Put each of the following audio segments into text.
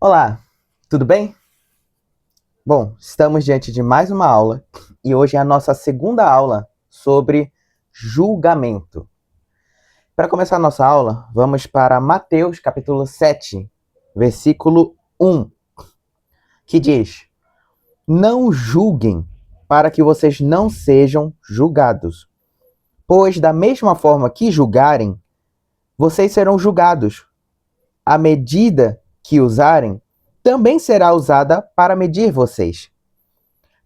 Olá, tudo bem? Bom, estamos diante de mais uma aula e hoje é a nossa segunda aula sobre julgamento. Para começar a nossa aula, vamos para Mateus capítulo 7, versículo 1, que diz: Não julguem para que vocês não sejam julgados, pois da mesma forma que julgarem, vocês serão julgados. A medida que usarem também será usada para medir vocês.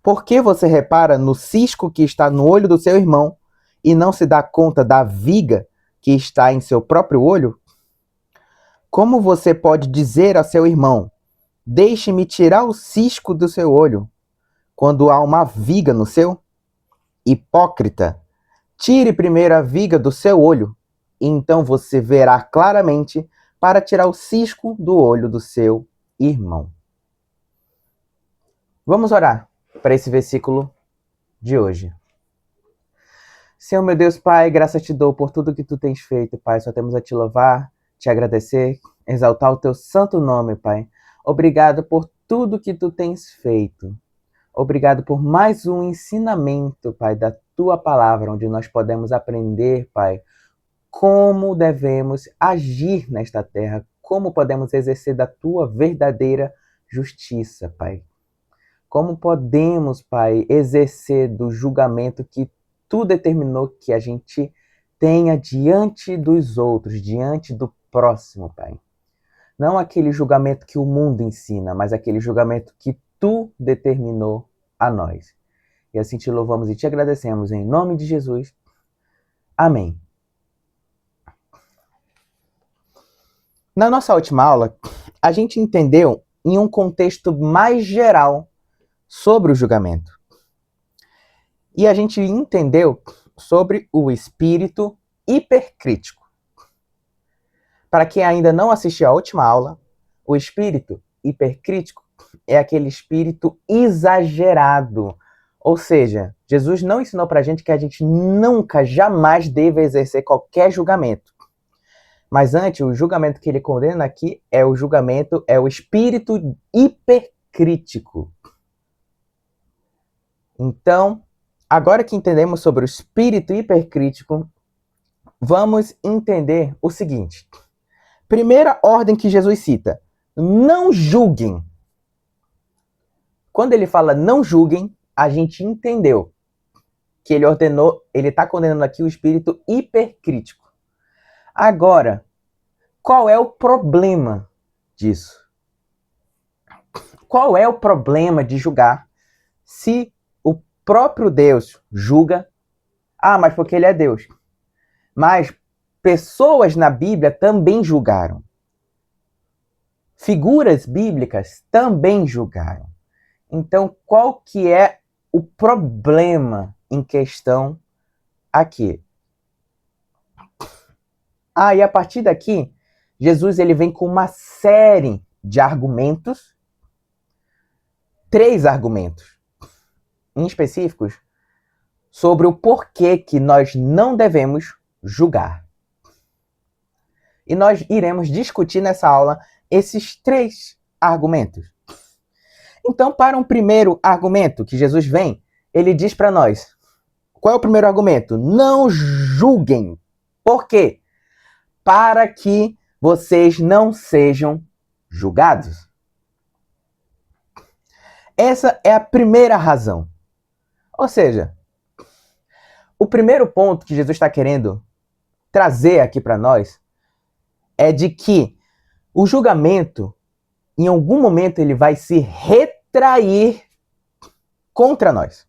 Por que você repara no cisco que está no olho do seu irmão e não se dá conta da viga que está em seu próprio olho? Como você pode dizer a seu irmão: Deixe-me tirar o cisco do seu olho, quando há uma viga no seu? Hipócrita! Tire primeiro a viga do seu olho, e então você verá claramente para tirar o cisco do olho do seu irmão. Vamos orar para esse versículo de hoje. Senhor, meu Deus, Pai, graças te dou por tudo que tu tens feito, Pai. Só temos a te louvar, te agradecer, exaltar o teu santo nome, Pai. Obrigado por tudo que tu tens feito. Obrigado por mais um ensinamento, Pai, da tua palavra, onde nós podemos aprender, Pai, como devemos agir nesta terra, como podemos exercer da tua verdadeira justiça, Pai. Como podemos, Pai, exercer do julgamento que tu determinou que a gente tenha diante dos outros, diante do próximo, Pai. Não aquele julgamento que o mundo ensina, mas aquele julgamento que tu determinou a nós. E assim te louvamos e te agradecemos em nome de Jesus. Amém. Na nossa última aula, a gente entendeu em um contexto mais geral sobre o julgamento. E a gente entendeu sobre o espírito hipercrítico. Para quem ainda não assistiu à última aula, o espírito hipercrítico é aquele espírito exagerado. Ou seja, Jesus não ensinou para a gente que a gente nunca, jamais deve exercer qualquer julgamento. Mas antes, o julgamento que ele condena aqui é o espírito hipercrítico. Então, agora que entendemos sobre o espírito hipercrítico, vamos entender o seguinte. Primeira ordem que Jesus cita: não julguem. Quando ele fala não julguem, a gente entendeu que ele está condenando aqui o espírito hipercrítico. Agora, qual é o problema disso? Qual é o problema de julgar se o próprio Deus julga? Ah, mas porque ele é Deus. Mas pessoas na Bíblia também julgaram. Figuras bíblicas também julgaram. Então, qual que é o problema em questão aqui? E a partir daqui, Jesus ele vem com uma série de argumentos, 3 argumentos em específicos, sobre o porquê que nós não devemos julgar. E nós iremos discutir nessa aula esses 3 argumentos. Então, para um primeiro argumento que Jesus vem, ele diz para nós: qual é o primeiro argumento? Não julguem. Por quê? Para que vocês não sejam julgados. Essa é a primeira razão. Ou seja, o primeiro ponto que Jesus está querendo trazer aqui para nós é de que o julgamento, em algum momento, ele vai se retrair contra nós.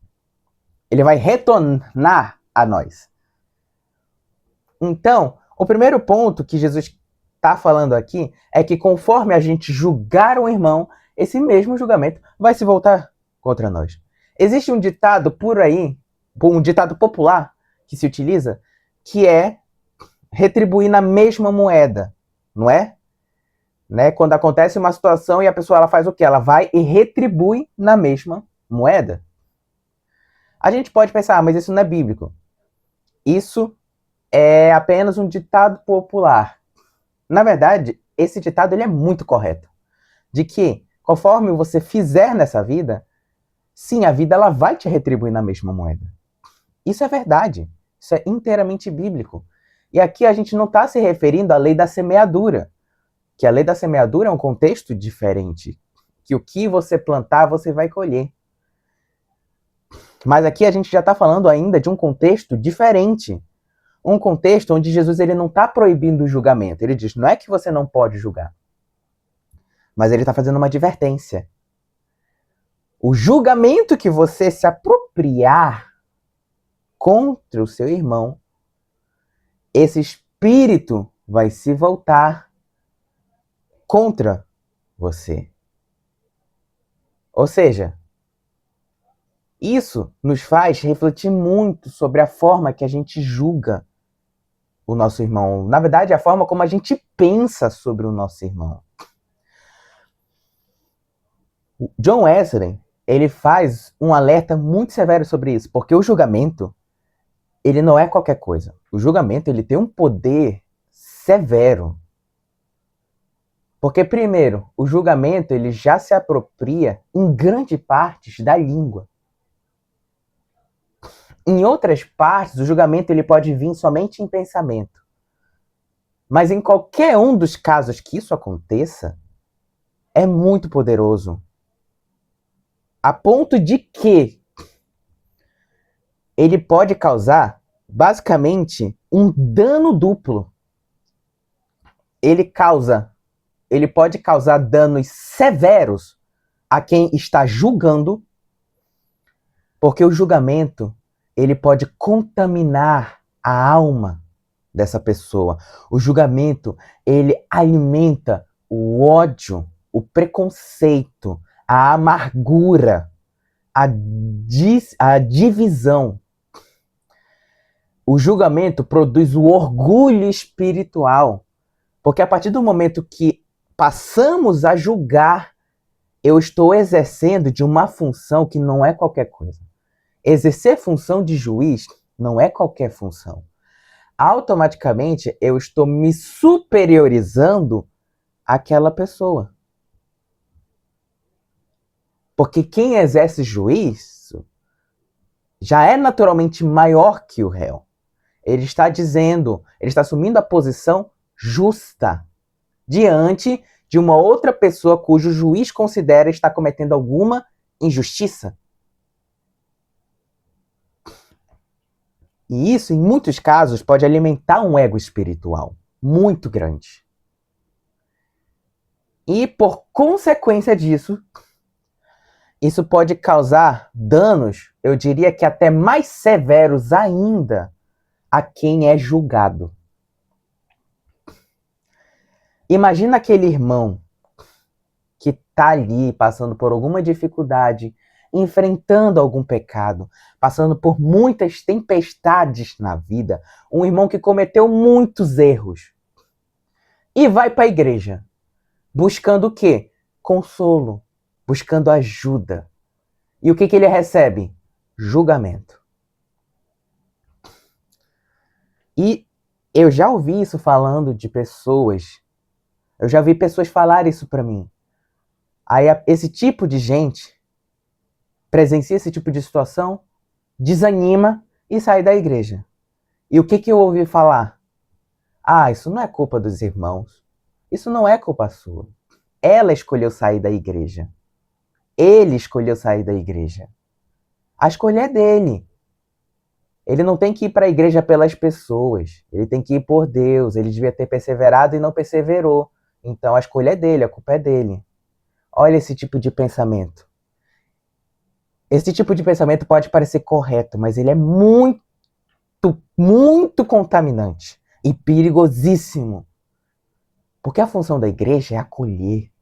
Ele vai retornar a nós. Então, o primeiro ponto que Jesus está falando aqui é que conforme a gente julgar um irmão, esse mesmo julgamento vai se voltar contra nós. Existe um ditado por aí, um ditado popular que se utiliza, que é retribuir na mesma moeda, não é? Né? Quando acontece uma situação e a pessoa ela faz o quê? Ela vai e retribui na mesma moeda. A gente pode pensar, mas isso não é bíblico. Isso é apenas um ditado popular. Na verdade, esse ditado ele é muito correto. de que, conforme você fizer nessa vida, sim, a vida ela vai te retribuir na mesma moeda. Isso é verdade. Isso é inteiramente bíblico. E aqui a gente não está se referindo à lei da semeadura, que a lei da semeadura é um contexto diferente, que o que você plantar, você vai colher. Mas aqui a gente já está falando ainda de um contexto diferente. Um contexto onde Jesus ele não está proibindo o julgamento. Ele diz, não é que você não pode julgar, mas ele está fazendo uma advertência. O julgamento que você se apropriar contra o seu irmão, esse espírito vai se voltar contra você. Ou seja, isso nos faz refletir muito sobre a forma que a gente julga o nosso irmão. Na verdade, a forma como a gente pensa sobre o nosso irmão. John Wesley, ele faz um alerta muito severo sobre isso, porque o julgamento, ele não é qualquer coisa. O julgamento, ele tem um poder severo. Porque, primeiro, o julgamento, ele já se apropria em grande parte da língua. Em outras partes, o julgamento ele pode vir somente em pensamento. Mas em qualquer um dos casos que isso aconteça, é muito poderoso. A ponto de que ele pode causar, basicamente, um dano duplo. Ele pode causar danos severos a quem está julgando, porque o julgamento ele pode contaminar a alma dessa pessoa. O julgamento ele alimenta o ódio, o preconceito, a amargura, a divisão. O julgamento produz o orgulho espiritual, porque a partir do momento que passamos a julgar, eu estou exercendo de uma função que não é qualquer coisa. Exercer função de juiz não é qualquer função. Automaticamente, eu estou me superiorizando àquela pessoa. Porque quem exerce juízo já é naturalmente maior que o réu. Ele está dizendo, ele está assumindo a posição justa diante de uma outra pessoa cujo juiz considera estar cometendo alguma injustiça. E isso, em muitos casos, pode alimentar um ego espiritual muito grande. E, por consequência disso, isso pode causar danos, eu diria que até mais severos ainda, a quem é julgado. Imagina aquele irmão que está ali passando por alguma dificuldade, enfrentando algum pecado, passando por muitas tempestades na vida, um irmão que cometeu muitos erros e vai para a igreja, buscando o quê? Consolo, buscando ajuda. E o que ele recebe? Julgamento. E eu já ouvi isso falando de pessoas, eu já vi pessoas falar isso para mim. Aí esse tipo de gente presencia esse tipo de situação, desanima e sai da igreja. E o que eu ouvi falar? Ah, isso não é culpa dos irmãos. Isso não é culpa sua. Ela escolheu sair da igreja. Ele escolheu sair da igreja. A escolha é dele. Ele não tem que ir para a igreja pelas pessoas. Ele tem que ir por Deus. Ele devia ter perseverado e não perseverou. Então a escolha é dele, a culpa é dele. Olha esse tipo de pensamento. Esse tipo de pensamento pode parecer correto, mas ele é muito, muito contaminante e perigosíssimo. Porque a função da igreja é acolher.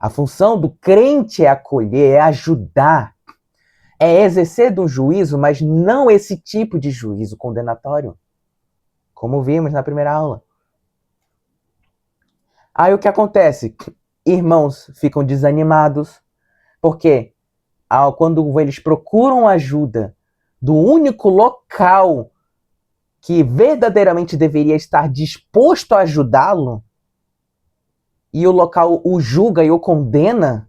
A função do crente é acolher, é ajudar, é exercer do juízo, mas não esse tipo de juízo condenatório, como vimos na primeira aula. Aí o que acontece? Irmãos ficam desanimados, porque quando eles procuram ajuda do único local que verdadeiramente deveria estar disposto a ajudá-lo, e o local o julga e o condena,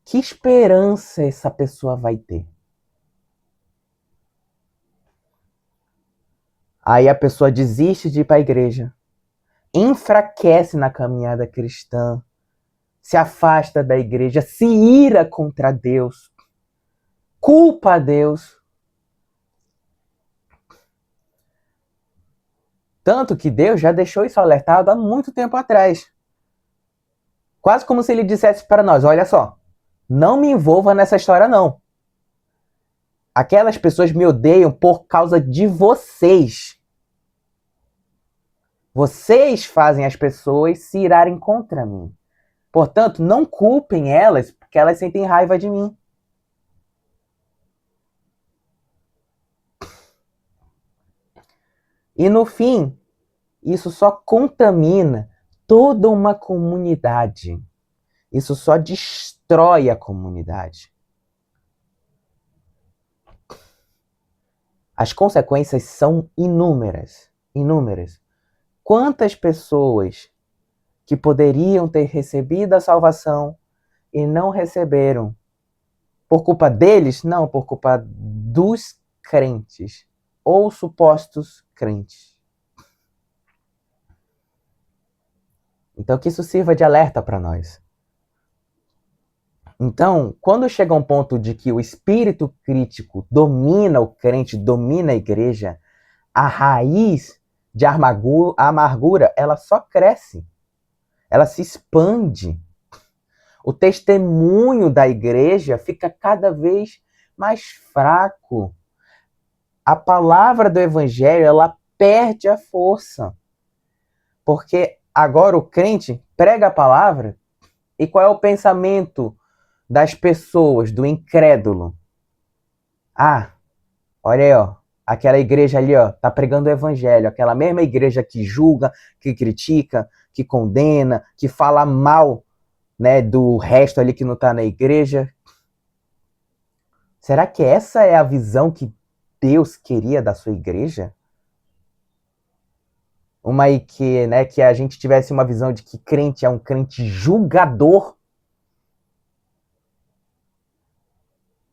que esperança essa pessoa vai ter? Aí a pessoa desiste de ir para a igreja, enfraquece na caminhada cristã, se afasta da igreja, se ira contra Deus, culpa a Deus. Tanto que Deus já deixou isso alertado há muito tempo atrás. Quase como se ele dissesse para nós, olha só, não me envolva nessa história não. Aquelas pessoas me odeiam por causa de vocês. Vocês fazem as pessoas se irarem contra mim. Portanto, não culpem elas, porque elas sentem raiva de mim. E no fim, isso só contamina toda uma comunidade. Isso só destrói a comunidade. As consequências são inúmeras. Inúmeras. Quantas pessoas que poderiam ter recebido a salvação e não receberam? Por culpa deles? Não, por culpa dos crentes ou supostos crentes. Então que isso sirva de alerta para nós. Então, quando chega um ponto de que o espírito crítico domina o crente, domina a igreja, a raiz de amargura, ela só cresce. Ela se expande. O testemunho da igreja fica cada vez mais fraco. A palavra do evangelho, ela perde a força. Porque agora o crente prega a palavra, e qual é o pensamento das pessoas, do incrédulo? Ah, olha aí, ó, aquela igreja ali, ó, tá pregando o evangelho, aquela mesma igreja que julga, que critica, que condena, que fala mal, né, do resto ali que não tá na igreja. Será que essa é a visão que Deus queria da sua igreja? Uma aí que, né, que a gente tivesse uma visão de que crente é um crente julgador.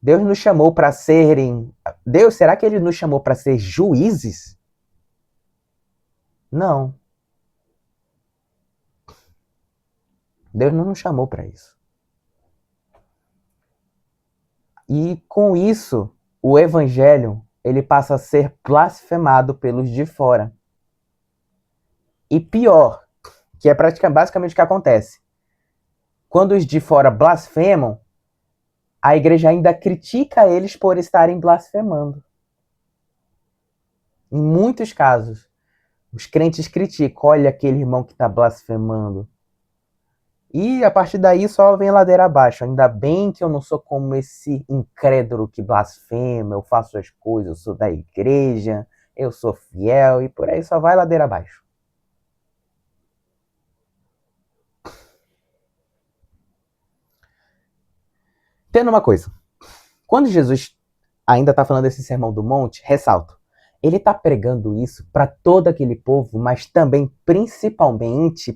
Deus nos chamou para serem... Deus, será que ele nos chamou para ser juízes? Não. Deus não nos chamou para isso. E com isso, o evangelho, ele passa a ser blasfemado pelos de fora. E pior, que é basicamente o que acontece. Quando os de fora blasfemam, a igreja ainda critica eles por estarem blasfemando. Em muitos casos, os crentes criticam, olha aquele irmão que está blasfemando. E a partir daí só vem ladeira abaixo. Ainda bem que eu não sou como esse incrédulo que blasfema, eu faço as coisas, eu sou da igreja, eu sou fiel, e por aí só vai ladeira abaixo. Tendo uma coisa, quando Jesus ainda está falando esse sermão do monte, ressalto, ele está pregando isso para todo aquele povo, mas também principalmente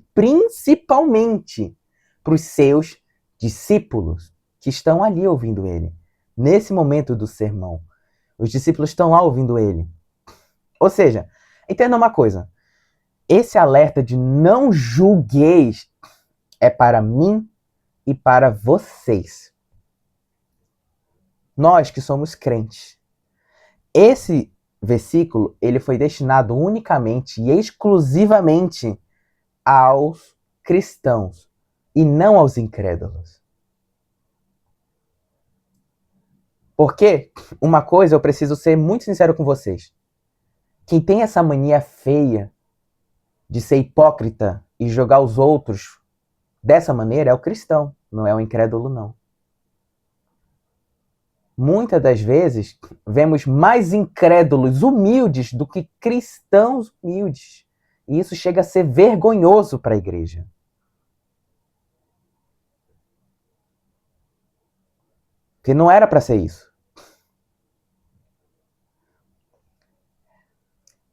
para os seus discípulos que estão ali ouvindo ele. Nesse momento do sermão, os discípulos estão lá ouvindo ele. Ou seja, entenda uma coisa, esse alerta de não julgueis é para mim e para vocês. Nós que somos crentes. Esse versículo, ele foi destinado unicamente e exclusivamente aos cristãos e não aos incrédulos. Porque, uma coisa, eu preciso ser muito sincero com vocês. Quem tem essa mania feia de ser hipócrita e jogar os outros dessa maneira é o cristão, não é o incrédulo, não. Muitas das vezes, vemos mais incrédulos humildes do que cristãos humildes. E isso chega a ser vergonhoso para a igreja. Porque não era para ser isso.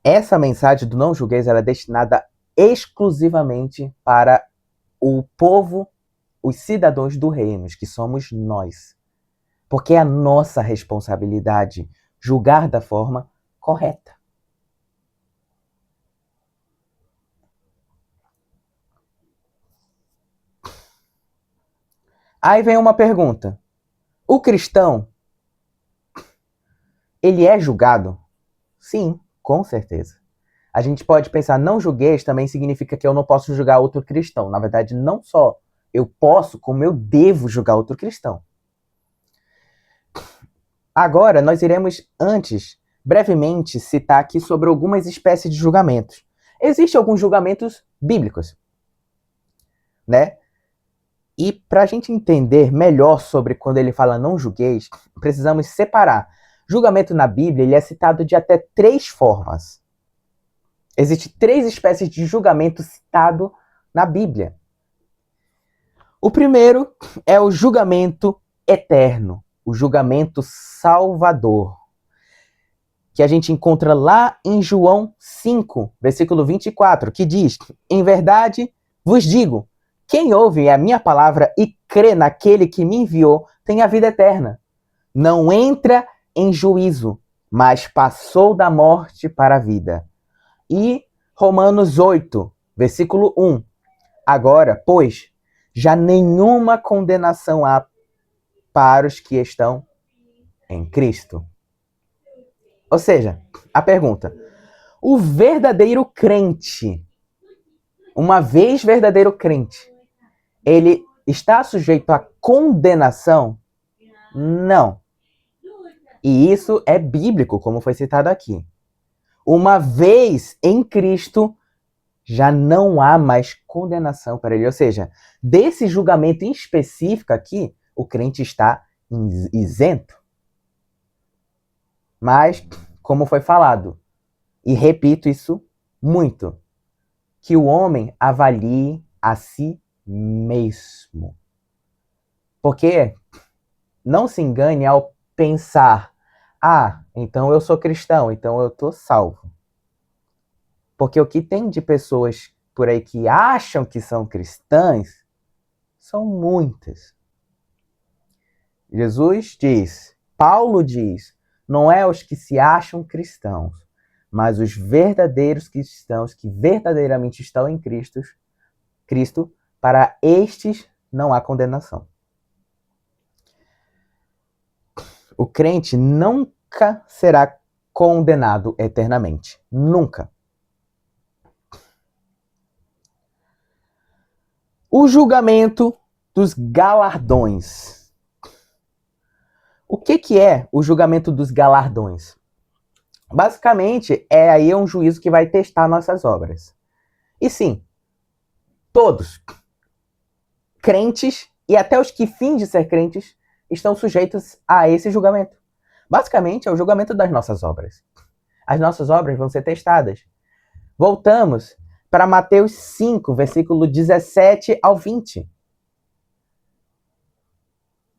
Essa mensagem do não julgueis ela é destinada exclusivamente para o povo, os cidadãos do reino, que somos nós. Porque é a nossa responsabilidade julgar da forma correta. Aí vem uma pergunta. O cristão, ele é julgado? Sim, com certeza. A gente pode pensar, não julgueis também significa que eu não posso julgar outro cristão. Na verdade, não só eu posso, como eu devo julgar outro cristão. Agora, nós iremos, antes, brevemente, citar aqui sobre algumas espécies de julgamentos. Existem alguns julgamentos bíblicos, né? E para a gente entender melhor sobre quando ele fala não julgueis, precisamos separar. Julgamento na Bíblia ele é citado de até 3 formas. Existem 3 espécies de julgamento citado na Bíblia. O primeiro é o julgamento eterno, o julgamento salvador, que a gente encontra lá em João 5, versículo 24, que diz: em verdade vos digo, quem ouve a minha palavra e crê naquele que me enviou tem a vida eterna. Não entra em juízo, mas passou da morte para a vida. E Romanos 8, versículo 1. Agora, pois, já nenhuma condenação há para os que estão em Cristo. Ou seja, a pergunta: o verdadeiro crente, uma vez verdadeiro crente, ele está sujeito à condenação? Não. E isso é bíblico, como foi citado aqui. Uma vez em Cristo, já não há mais condenação para ele. Ou seja, desse julgamento em específico aqui, o crente está isento. Mas, como foi falado, e repito isso muito, que o homem avalie a si mesmo. Porque não se engane ao pensar, então eu sou cristão, então eu estou salvo. Porque o que tem de pessoas por aí que acham que são cristãs são muitas. Jesus diz, Paulo diz, não é os que se acham cristãos, mas os verdadeiros cristãos que verdadeiramente estão em Cristo, para estes não há condenação. O crente nunca será condenado eternamente. Nunca. O julgamento dos galardões. O que é o julgamento dos galardões? Basicamente, é um juízo que vai testar nossas obras. E sim, todos, crentes e até os que fingem ser crentes, estão sujeitos a esse julgamento. Basicamente, é o julgamento das nossas obras. As nossas obras vão ser testadas. Voltamos para Mateus 5, versículo 17 ao 20.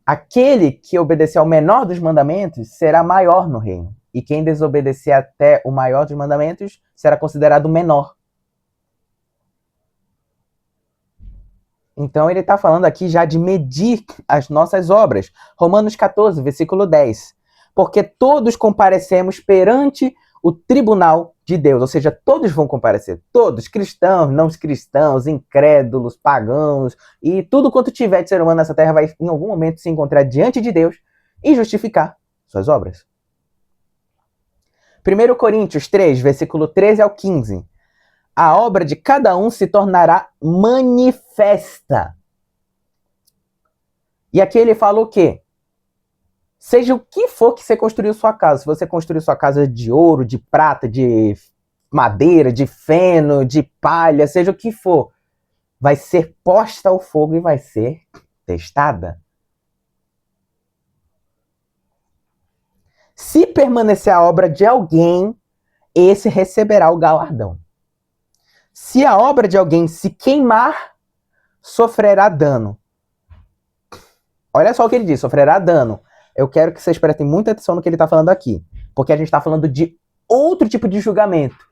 Aquele que obedecer ao menor dos mandamentos será maior no reino. E quem desobedecer até o maior dos mandamentos será considerado menor. Então ele está falando aqui já de medir as nossas obras. Romanos 14, versículo 10. Porque todos comparecemos perante o tribunal de Deus. Ou seja, todos vão comparecer. Todos, cristãos, não cristãos, incrédulos, pagãos. E tudo quanto tiver de ser humano nessa terra vai em algum momento se encontrar diante de Deus e justificar suas obras. 1 Coríntios 3, versículo 13 ao 15. A obra de cada um se tornará manifesta. E aqui ele fala o quê? Seja o que for que você construiu sua casa. Se você construiu sua casa de ouro, de prata, de madeira, de feno, de palha, seja o que for, vai ser posta ao fogo e vai ser testada. Se permanecer a obra de alguém, esse receberá o galardão. Se a obra de alguém se queimar, sofrerá dano. Olha só o que ele diz, sofrerá dano. Eu quero que vocês prestem muita atenção no que ele está falando aqui. Porque a gente está falando de outro tipo de julgamento.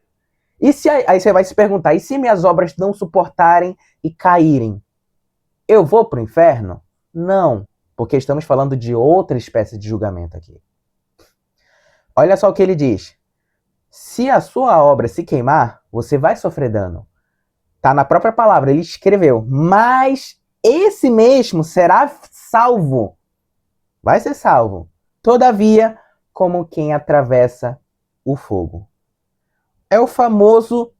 E se aí você vai se perguntar, e se minhas obras não suportarem e caírem? eu vou para o inferno? Não, porque estamos falando de outra espécie de julgamento aqui. Olha só o que ele diz. Se a sua obra se queimar, você vai sofrer dano. Tá na própria palavra, ele escreveu. Mas esse mesmo será salvo. Vai ser salvo. Todavia, como quem atravessa o fogo. É o famoso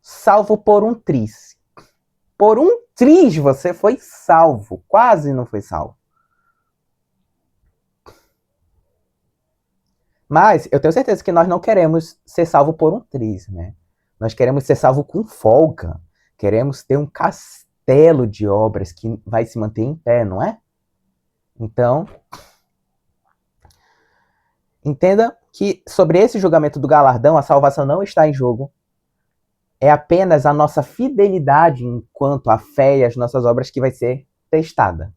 salvo por um triz. Por um triz você foi salvo. Quase não foi salvo. Mas eu tenho certeza que nós não queremos ser salvo por um triz, né? Nós queremos ser salvo com folga. Queremos ter um castelo de obras que vai se manter em pé, não é? Então, entenda que sobre esse julgamento do galardão, a salvação não está em jogo. É apenas a nossa fidelidade enquanto a fé e as nossas obras que vai ser testada.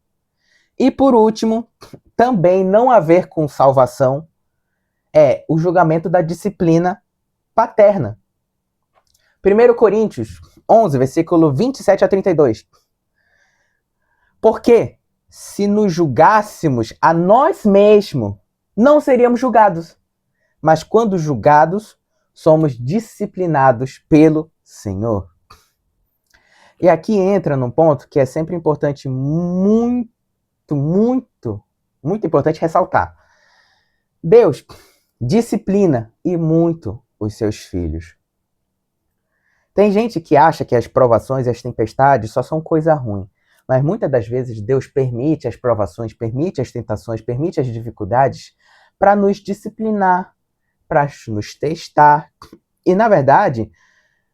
E por último, também não haver com salvação é o julgamento da disciplina paterna. 1 Coríntios 11, versículo 27 a 32. Porque se nos julgássemos a nós mesmos, não seríamos julgados. Mas quando julgados, somos disciplinados pelo Senhor. E aqui entra num ponto que é sempre importante, muito importante ressaltar. Deus disciplina e muito os seus filhos. Tem gente que acha que as provações e as tempestades só são coisa ruim. Mas muitas das vezes Deus permite as provações, permite as tentações, permite as dificuldades para nos disciplinar, para nos testar. E, na verdade,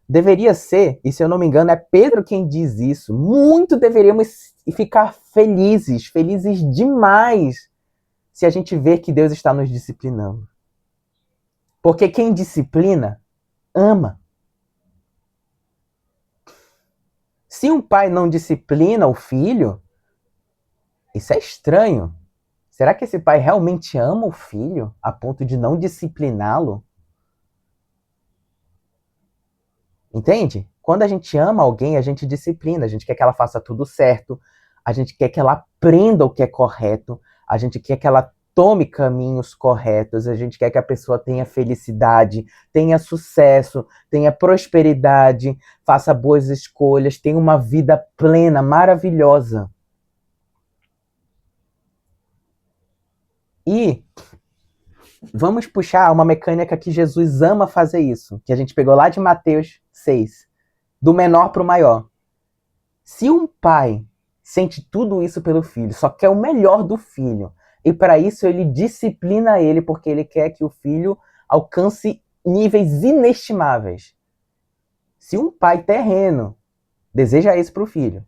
deveria ser, e se eu não me engano é Pedro quem diz isso, muito deveríamos ficar felizes demais, se a gente ver que Deus está nos disciplinando. Porque quem disciplina, ama. Se um pai não disciplina o filho, isso é estranho. Será que esse pai realmente ama o filho a ponto de não discipliná-lo? Entende? Quando a gente ama alguém, a gente disciplina, a gente quer que ela faça tudo certo, a gente quer que ela aprenda o que é correto, a gente quer que ela tome caminhos corretos, a gente quer que a pessoa tenha felicidade, tenha sucesso, tenha prosperidade, faça boas escolhas, tenha uma vida plena, maravilhosa. E vamos puxar uma mecânica que Jesus ama fazer isso, que a gente pegou lá de Mateus 6, do menor para o maior. Se um pai sente tudo isso pelo filho, só quer o melhor do filho, e para isso ele disciplina ele, porque ele quer que o filho alcance níveis inestimáveis. Se um pai terreno deseja isso para o filho,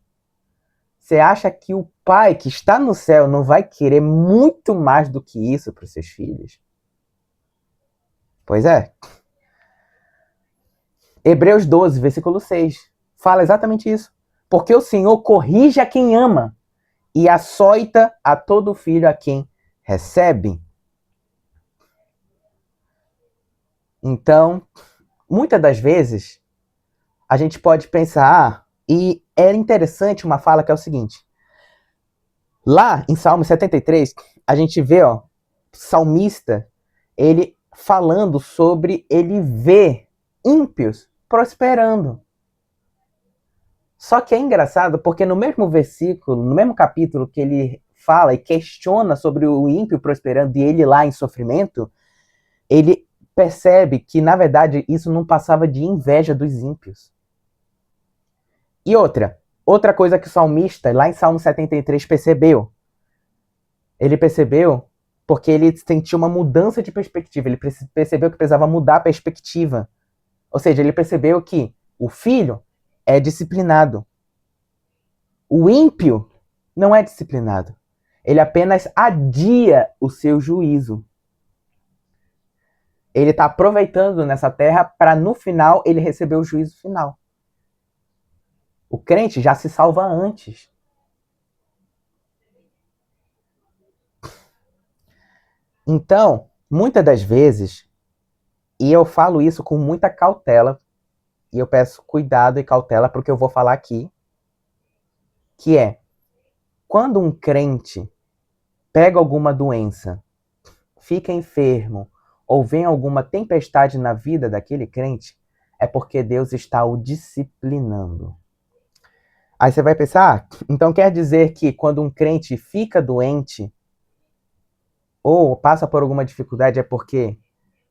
você acha que o pai que está no céu não vai querer muito mais do que isso para os seus filhos? Pois é. Hebreus 12, versículo 6, fala exatamente isso. Porque o Senhor corrige a quem ama e açoita a todo filho a quem recebe. Então, muitas das vezes, a gente pode pensar, e é interessante uma fala que é o seguinte. Lá em Salmo 73, a gente vê, o salmista, ele falando sobre ele ver ímpios prosperando. Só que é engraçado porque no mesmo versículo, no mesmo capítulo que ele fala e questiona sobre o ímpio prosperando e ele lá em sofrimento, ele percebe que, na verdade, isso não passava de inveja dos ímpios. E outra coisa que o salmista, lá em Salmo 73, percebeu. Ele percebeu porque ele sentiu uma mudança de perspectiva, ele percebeu que precisava mudar a perspectiva. Ou seja, ele percebeu que o filho é disciplinado. O ímpio não é disciplinado. Ele apenas adia o seu juízo. Ele está aproveitando nessa terra para, no final, ele receber o juízo final. O crente já se salva antes. Então, muitas das vezes, e eu falo isso com muita cautela, e eu peço cuidado e cautela para o que eu vou falar aqui, que é, Quando um crente pega alguma doença, fica enfermo, ou vem alguma tempestade na vida daquele crente, é porque Deus está o disciplinando. Aí você vai pensar, então quer dizer que quando um crente fica doente, ou passa por alguma dificuldade, é porque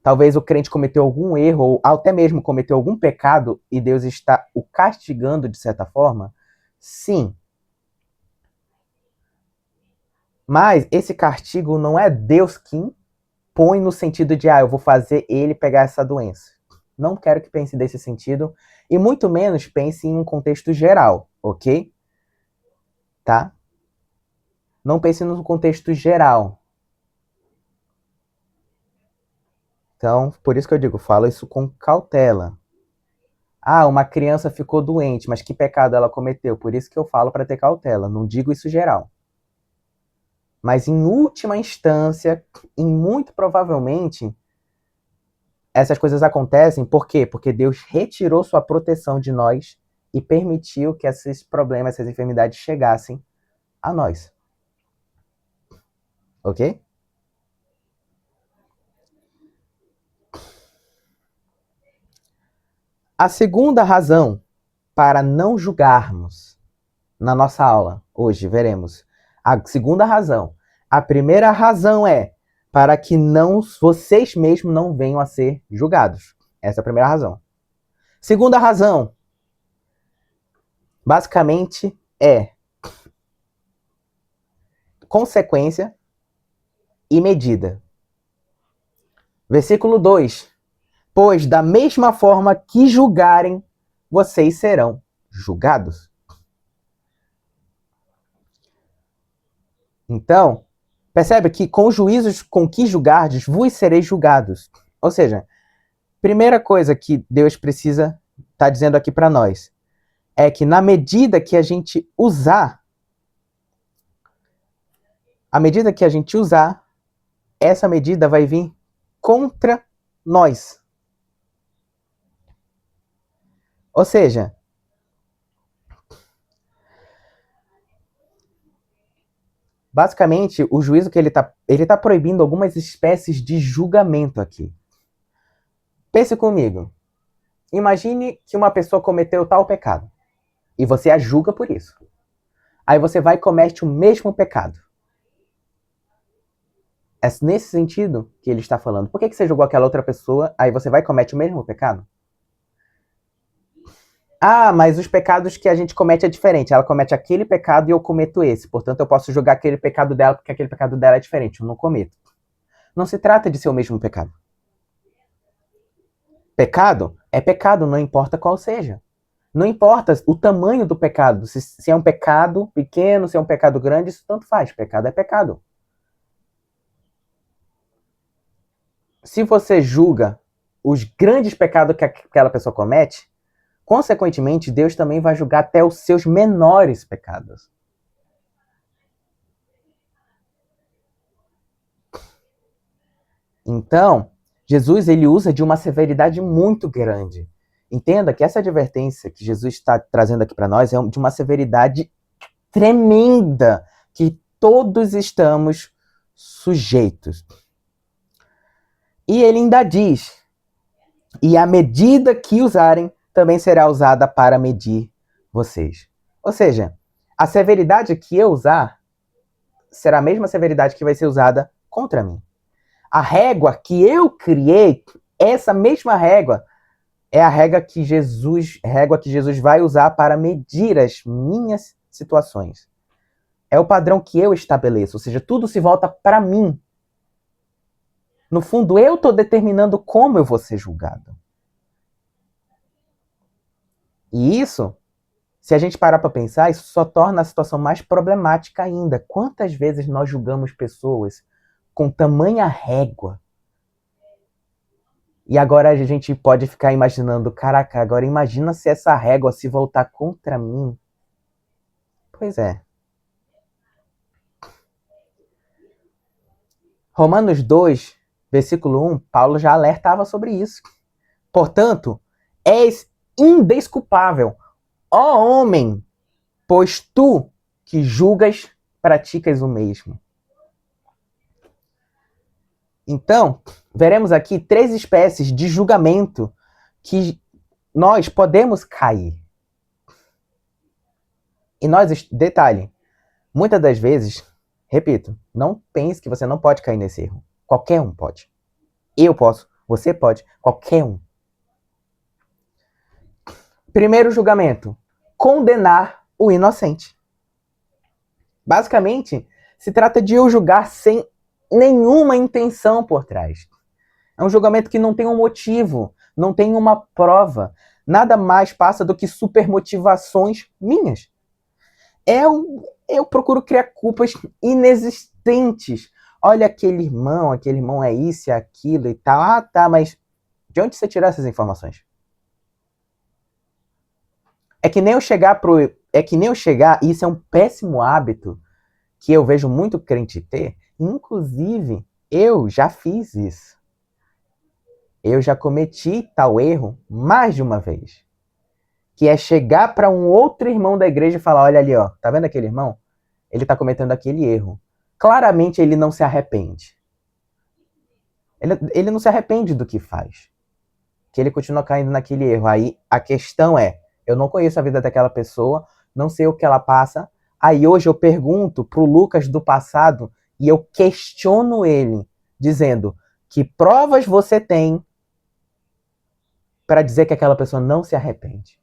talvez o crente cometeu algum erro, ou até mesmo cometeu algum pecado, e Deus está o castigando de certa forma? Sim. Mas esse castigo não é Deus que impõe no sentido de, eu vou fazer ele pegar essa doença. Não quero que pense desse sentido, e muito menos pense em um contexto geral, ok? Tá? Não pense no contexto geral. Então, por isso que eu digo, fala isso com cautela. Uma criança ficou doente, mas que pecado ela cometeu? Por isso que eu falo para ter cautela, não digo isso geral. Mas em última instância, e muito provavelmente, essas coisas acontecem, por quê? Porque Deus retirou sua proteção de nós e permitiu que esses problemas, essas enfermidades chegassem a nós. Ok? A segunda razão para não julgarmos na nossa aula, hoje veremos. A segunda razão. A primeira razão é para que vocês mesmos não venham a ser julgados. Essa é a primeira razão. Segunda razão, basicamente, é consequência e medida. Versículo 2. Pois da mesma forma que julgarem, vocês serão julgados. Então, percebe que com os juízos com que julgardes, vos sereis julgados. Ou seja, primeira coisa que Deus precisa estar dizendo aqui para nós é que na medida que a gente usar, essa medida vai vir contra nós. Ou seja, basicamente, o juízo que ele tá proibindo algumas espécies de julgamento aqui. Pense comigo. Imagine que uma pessoa cometeu tal pecado e você a julga por isso. Aí você vai e comete o mesmo pecado. É nesse sentido que ele está falando. Por que você julgou aquela outra pessoa, aí você vai e comete o mesmo pecado? Mas os pecados que a gente comete é diferente. Ela comete aquele pecado e eu cometo esse. Portanto, eu posso julgar aquele pecado dela porque aquele pecado dela é diferente. Eu não cometo. Não se trata de ser o mesmo pecado. Pecado é pecado, não importa qual seja. Não importa o tamanho do pecado. Se é um pecado pequeno, se é um pecado grande, isso tanto faz. Pecado é pecado. Se você julga os grandes pecados que aquela pessoa comete, consequentemente, Deus também vai julgar até os seus menores pecados. Então, Jesus ele usa de uma severidade muito grande. Entenda que essa advertência que Jesus está trazendo aqui para nós é de uma severidade tremenda que todos estamos sujeitos. E ele ainda diz, e a medida que usarem também será usada para medir vocês. Ou seja, a severidade que eu usar será a mesma severidade que vai ser usada contra mim. A régua que eu criei, essa mesma régua, é a régua que Jesus vai usar para medir as minhas situações. É o padrão que eu estabeleço, ou seja, tudo se volta para mim. No fundo, eu estou determinando como eu vou ser julgado. E isso, se a gente parar para pensar, isso só torna a situação mais problemática ainda. Quantas vezes nós julgamos pessoas com tamanha régua? E agora a gente pode ficar imaginando, caraca, agora imagina se essa régua se voltar contra mim. Pois é. Romanos 2, versículo 1, Paulo já alertava sobre isso. Portanto, és indesculpável, ó homem, pois tu que julgas praticas o mesmo. Então, veremos aqui 3 espécies de julgamento que nós podemos cair. E nós, detalhe, muitas das vezes, repito, não pense que você não pode cair nesse erro. Qualquer um pode. Eu posso, você pode, qualquer um. Primeiro julgamento, condenar o inocente. Basicamente, se trata de eu julgar sem nenhuma intenção por trás. É um julgamento que não tem um motivo, não tem uma prova. Nada mais passa do que supermotivações minhas. Eu procuro criar culpas inexistentes. Olha, aquele irmão é isso e aquilo e tal. Ah, tá, mas de onde você tirou essas informações? É que nem eu chegar, e isso é um péssimo hábito que eu vejo muito crente ter. Inclusive, eu já fiz isso. Eu já cometi tal erro mais de uma vez. Que é chegar para um outro irmão da igreja e falar, olha ali, ó, tá vendo aquele irmão? Ele está cometendo aquele erro. Claramente ele não se arrepende. Ele não se arrepende do que faz. Que ele continua caindo naquele erro. Aí a questão é, eu não conheço a vida daquela pessoa, não sei o que ela passa. Aí hoje eu pergunto pro Lucas do passado e eu questiono ele, dizendo, que provas você tem para dizer que aquela pessoa não se arrepende?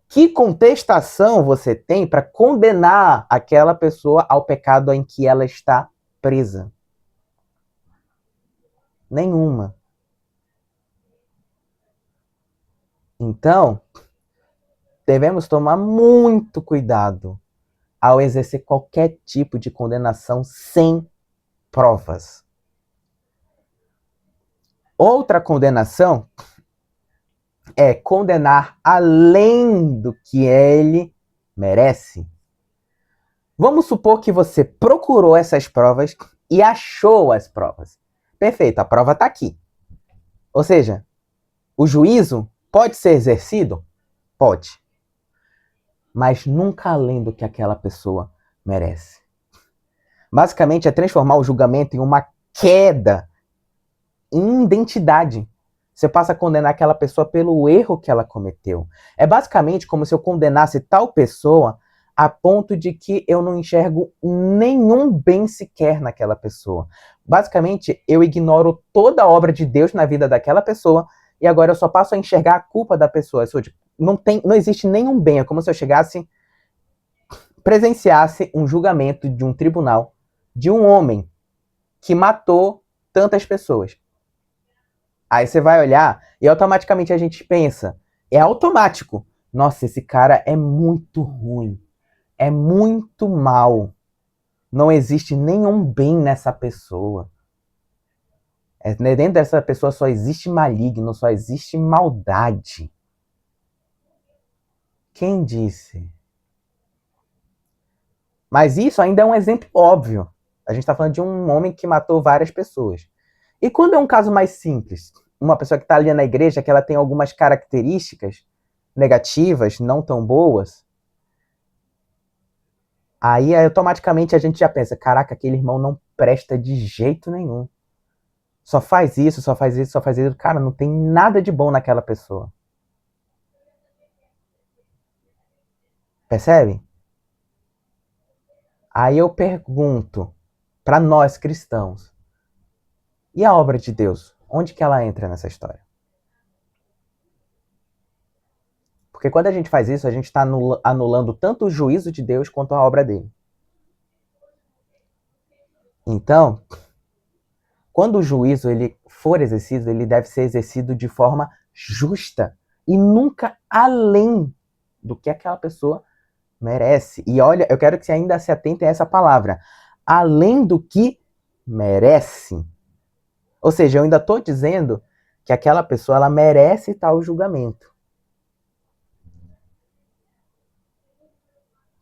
Que contestação você tem para condenar aquela pessoa ao pecado em que ela está presa? Nenhuma. Então, devemos tomar muito cuidado ao exercer qualquer tipo de condenação sem provas. Outra condenação é condenar além do que ele merece. Vamos supor que você procurou essas provas e achou as provas. Perfeito, a prova está aqui. Ou seja, o juízo pode ser exercido? Pode. Mas nunca além do que aquela pessoa merece. Basicamente é transformar o julgamento em uma queda em identidade. Você passa a condenar aquela pessoa pelo erro que ela cometeu. É basicamente como se eu condenasse tal pessoa a ponto de que eu não enxergo nenhum bem sequer naquela pessoa. Basicamente, eu ignoro toda a obra de Deus na vida daquela pessoa e agora eu só passo a enxergar a culpa da pessoa. Não existe nenhum bem. É como se eu presenciasse um julgamento de um tribunal de um homem que matou tantas pessoas. Aí você vai olhar e automaticamente a gente pensa, é automático. Nossa, esse cara é muito ruim. É muito mal. Não existe nenhum bem nessa pessoa. Dentro dessa pessoa só existe maligno, só existe maldade. Quem disse? Mas isso ainda é um exemplo óbvio. A gente está falando de um homem que matou várias pessoas. E quando é um caso mais simples? Uma pessoa que está ali na igreja, que ela tem algumas características negativas, não tão boas. Aí automaticamente a gente já pensa, caraca, aquele irmão não presta de jeito nenhum. Só faz isso, só faz isso, só faz isso. Cara, não tem nada de bom naquela pessoa. Percebe? Aí eu pergunto para nós cristãos, e a obra de Deus? Onde que ela entra nessa história? Porque quando a gente faz isso, a gente está anulando tanto o juízo de Deus quanto a obra dele. Então, quando o juízo ele for exercido, ele deve ser exercido de forma justa e nunca além do que aquela pessoa merece. E olha, eu quero que você ainda se atente a essa palavra. Além do que merece. Ou seja, eu ainda estou dizendo que aquela pessoa ela merece tal julgamento.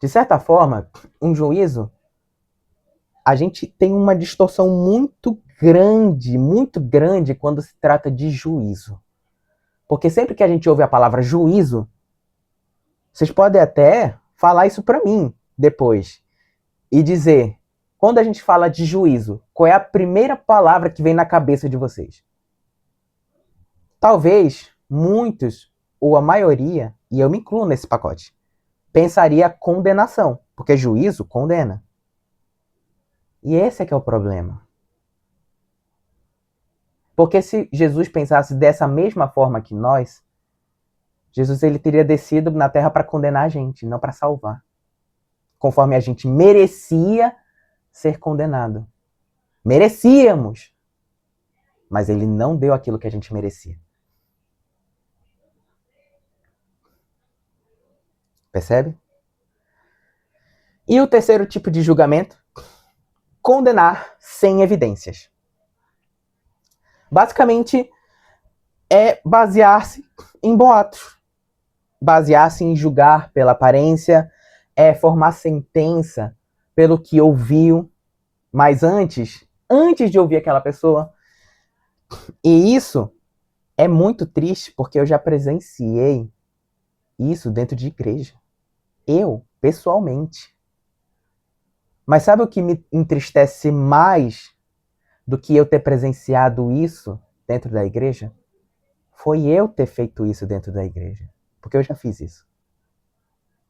De certa forma, um juízo, a gente tem uma distorção muito grande quando se trata de juízo. Porque sempre que a gente ouve a palavra juízo, vocês podem até falar isso para mim depois. e dizer, quando a gente fala de juízo, qual é a primeira palavra que vem na cabeça de vocês? Talvez muitos, ou a maioria, e eu me incluo nesse pacote, pensaria condenação, porque juízo condena. E esse é que é o problema. Porque se Jesus pensasse dessa mesma forma que nós, Jesus ele teria descido na terra para condenar a gente, não para salvar. Conforme a gente merecia ser condenado. Merecíamos. Mas ele não deu aquilo que a gente merecia. Percebe? E o terceiro tipo de julgamento? Condenar sem evidências. Basicamente, é basear-se em boatos. Basear-se em julgar pela aparência, é formar sentença pelo que ouviu, mas antes de ouvir aquela pessoa. E isso é muito triste, porque eu já presenciei isso dentro de igreja. Eu, pessoalmente. Mas sabe o que me entristece mais do que eu ter presenciado isso dentro da igreja? Foi eu ter feito isso dentro da igreja. Porque eu já fiz isso.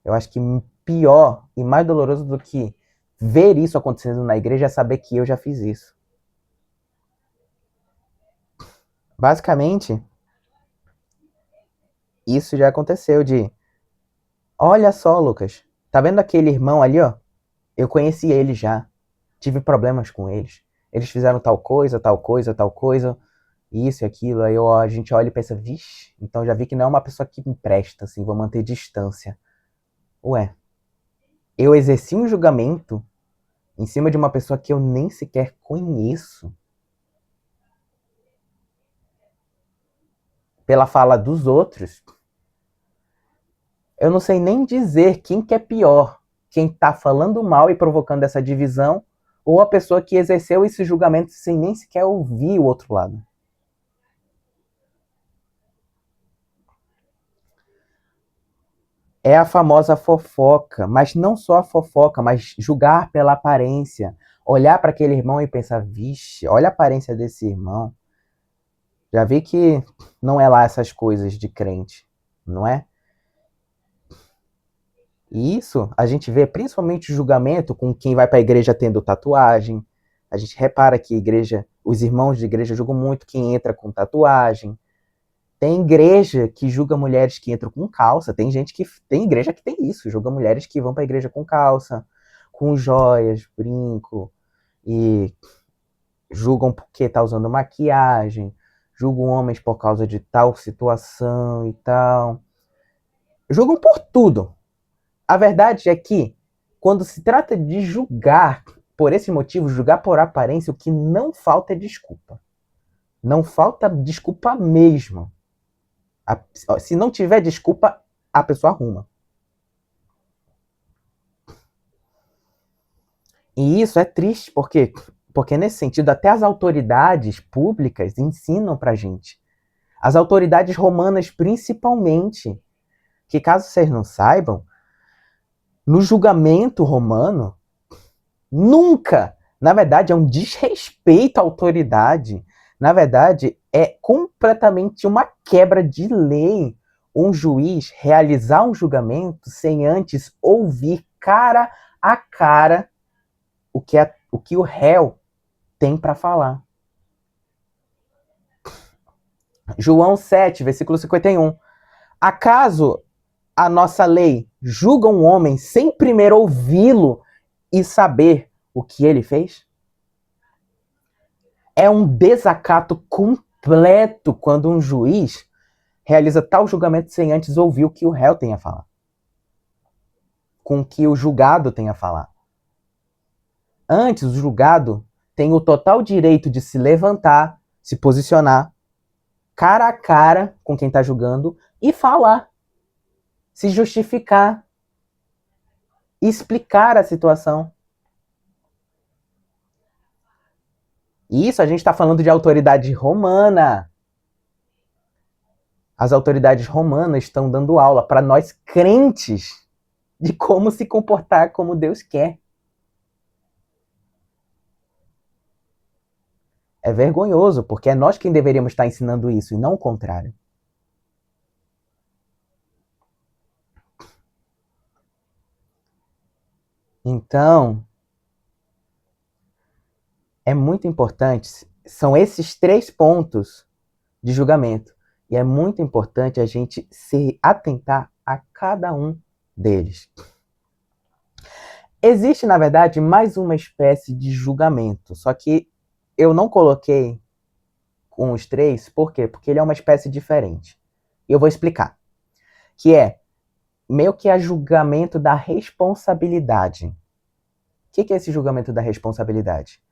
Eu acho que pior e mais doloroso do que ver isso acontecendo na igreja é saber que eu já fiz isso. Basicamente, isso já aconteceu de... Olha só, Lucas. Tá vendo aquele irmão ali, ó? Eu conheci ele já. Tive problemas com eles. Eles fizeram tal coisa, tal coisa, tal coisa. Isso e aquilo. Aí a gente olha e pensa, vixe, então já vi que não é uma pessoa que me presta, assim, vou manter distância. Ué, eu exerci um julgamento em cima de uma pessoa que eu nem sequer conheço. Pela fala dos outros. Eu não sei nem dizer quem que é pior. Quem tá falando mal e provocando essa divisão, ou a pessoa que exerceu esse julgamento sem nem sequer ouvir o outro lado. É a famosa fofoca, mas não só a fofoca, mas julgar pela aparência. Olhar para aquele irmão e pensar, vixe, olha a aparência desse irmão. Já vi que não é lá essas coisas de crente, não é? E isso a gente vê principalmente o julgamento com quem vai para a igreja tendo tatuagem. A gente repara que os irmãos de igreja julgam muito quem entra com tatuagem. Tem igreja que julga mulheres que entram com calça. Tem igreja que tem isso, julga mulheres que vão para a igreja com calça, com joias, brinco, e julgam porque tá usando maquiagem, julgam homens por causa de tal situação e tal. Julgam por tudo. A verdade é que, quando se trata de julgar por esse motivo, julgar por aparência, o que não falta é desculpa. Não falta desculpa mesmo. Se não tiver desculpa, a pessoa arruma. E isso é triste, porque nesse sentido, até as autoridades públicas ensinam pra gente. As autoridades romanas, principalmente, que caso vocês não saibam, no julgamento romano, nunca, na verdade, é um desrespeito à autoridade. Na verdade, é completamente uma quebra de lei um juiz realizar um julgamento sem antes ouvir cara a cara o que o réu tem para falar. João 7, versículo 51. Acaso a nossa lei julga um homem sem primeiro ouvi-lo e saber o que ele fez? É um desacato completo quando um juiz realiza tal julgamento sem antes ouvir o que o réu tem a falar. Com o que o julgado tem a falar. Antes, o julgado tem o total direito de se levantar, se posicionar, cara a cara com quem está julgando e falar. Se justificar. Explicar a situação. E isso a gente está falando de autoridade romana. As autoridades romanas estão dando aula para nós crentes de como se comportar como Deus quer. É vergonhoso, porque é nós quem deveríamos estar ensinando isso, e não o contrário. Então, é muito importante, são esses 3 pontos de julgamento. E é muito importante a gente se atentar a cada um deles. Existe, na verdade, mais uma espécie de julgamento, só que eu não coloquei com os 3, por quê? Porque ele é uma espécie diferente. E eu vou explicar. Que é meio que a julgamento da responsabilidade. O que é esse julgamento da responsabilidade?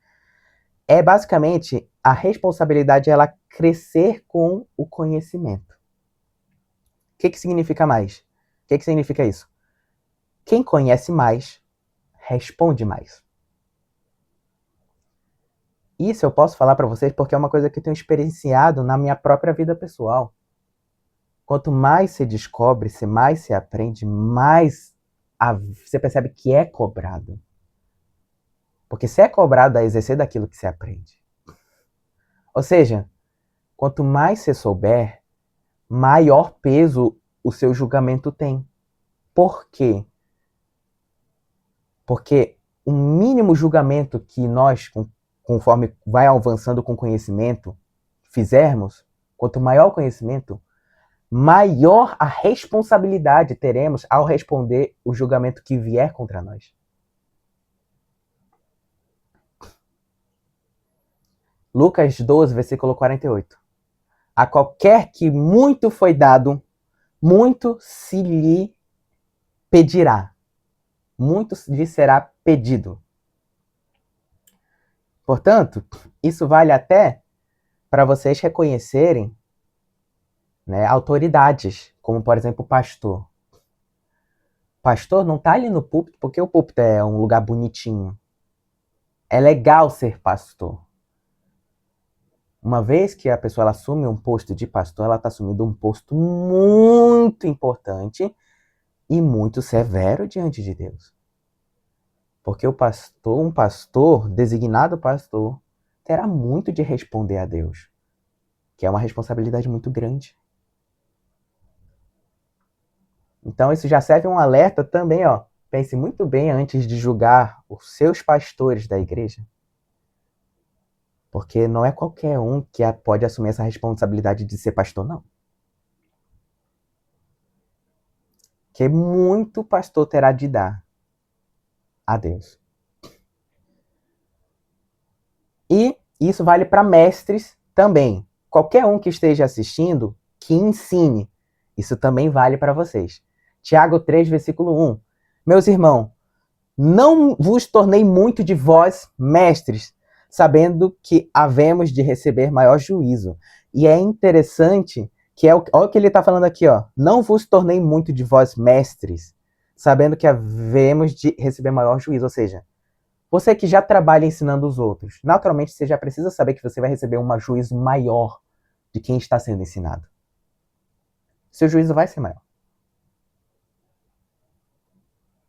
É basicamente a responsabilidade ela crescer com o conhecimento. O que significa mais? O que significa isso? Quem conhece mais, responde mais. Isso eu posso falar para vocês porque é uma coisa que eu tenho experienciado na minha própria vida pessoal. Quanto mais se descobre, mais se aprende, mais você percebe que é cobrado. Porque se é cobrado a exercer daquilo que se aprende. Ou seja, quanto mais você souber, maior peso o seu julgamento tem. Por quê? Porque o mínimo julgamento que nós, conforme vai avançando com conhecimento, fizermos, quanto maior o conhecimento, maior a responsabilidade teremos ao responder o julgamento que vier contra nós. Lucas 12, versículo 48. A qualquer que muito foi dado, muito se lhe pedirá. Muito lhe será pedido. Portanto, isso vale até para vocês reconhecerem, né, autoridades, como por exemplo o pastor. Pastor não está ali no púlpito porque o púlpito é um lugar bonitinho. É legal ser pastor. Uma vez que a pessoa ela assume um posto de pastor, ela está assumindo um posto muito importante e muito severo diante de Deus. Porque o pastor, um pastor, designado pastor, terá muito de responder a Deus, que é uma responsabilidade muito grande. Então isso já serve um alerta também, ó. Pense muito bem antes de julgar os seus pastores da igreja. Porque não é qualquer um que pode assumir essa responsabilidade de ser pastor, não. Que muito pastor terá de dar a Deus. E isso vale para mestres também. Qualquer um que esteja assistindo, que ensine. Isso também vale para vocês. Tiago 3, versículo 1. Meus irmãos, não vos tornei muito de vós, mestres, sabendo que havemos de receber maior juízo. E é interessante que olha o que ele está falando aqui, ó. Não vos tornei muito de vós, mestres, sabendo que havemos de receber maior juízo. Ou seja, você que já trabalha ensinando os outros, naturalmente você já precisa saber que você vai receber um juízo maior de quem está sendo ensinado. Seu juízo vai ser maior.